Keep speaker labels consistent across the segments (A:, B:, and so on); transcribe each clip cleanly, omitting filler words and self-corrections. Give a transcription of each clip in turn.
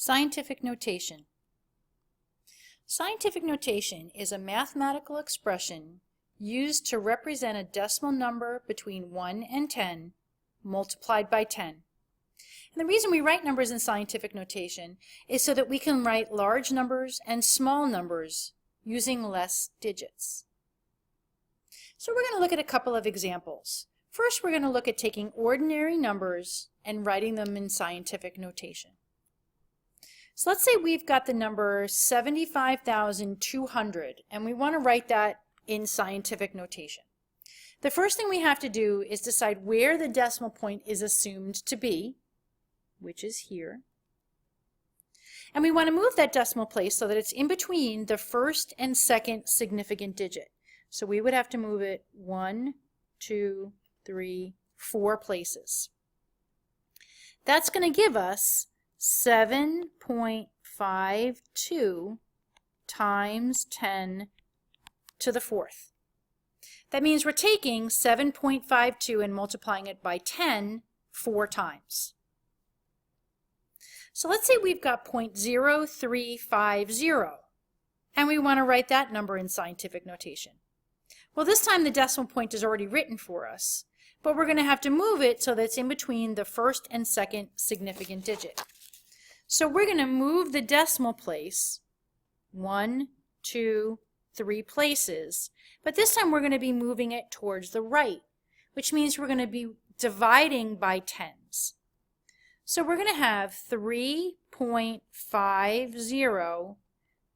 A: Scientific notation. Scientific notation is a mathematical expression used to represent a decimal number between 1 and 10 multiplied by 10. And the reason we write numbers in scientific notation is so that we can write large numbers and small numbers using less digits. So we're going to look at a couple of examples. First, we're going to look at taking ordinary numbers and writing them in scientific notation. So let's say we've got the number 75,200 and we want to write that in scientific notation. The first thing we have to do is decide where the decimal point is assumed to be, which is here. And we want to move that decimal place so that it's in between the first and second significant digit. So we would have to move it 1, 2, 3, 4 places. That's going to give us 7.52 times 10 to the fourth. That means we're taking 7.52 and multiplying it by 10 4 times. So let's say we've got 0.0350 and we want to write that number in scientific notation. Well, this time the decimal point is already written for us, but we're going to have to move it so that it's in between the first and second significant digit. So we're going to move the decimal place 1, 2, 3 places, but this time we're going to be moving it towards the right, which means we're going to be dividing by tens. So we're going to have 3.50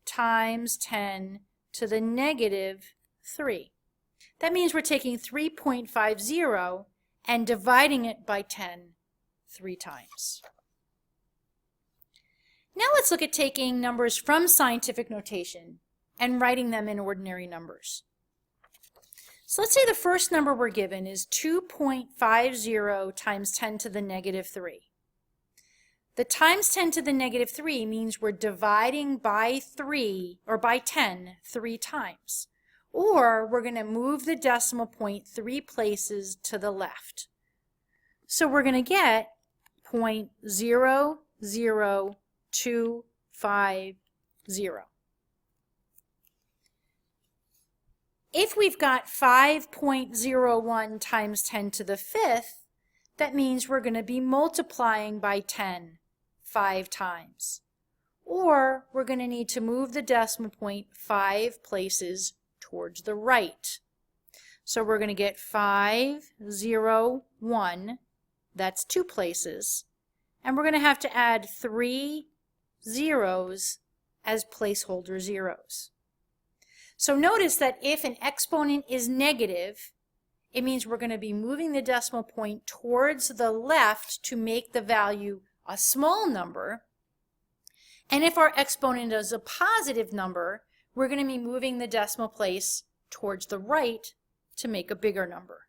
A: times 10 to the negative 3. That means we're taking 3.50 and dividing it by 10 3 times. Now let's look at taking numbers from scientific notation and writing them in ordinary numbers. So let's say the first number we're given is 2.50 times 10 to the negative 3. The times 10 to the negative 3 means we're dividing by 3 or by 10 3 times. Or we're going to move the decimal point 3 places to the left. So we're going to get 0.00250. If we've got 5.01 times 10 to the fifth, that means we're going to be multiplying by 10 5 times. Or we're going to need to move the decimal point 5 places towards the right. So we're going to get 501, that's 2 places, and we're going to have to add 3 zeros as placeholder zeros. So notice that if an exponent is negative, it means we're going to be moving the decimal point towards the left to make the value a small number. And if our exponent is a positive number, we're going to be moving the decimal place towards the right to make a bigger number.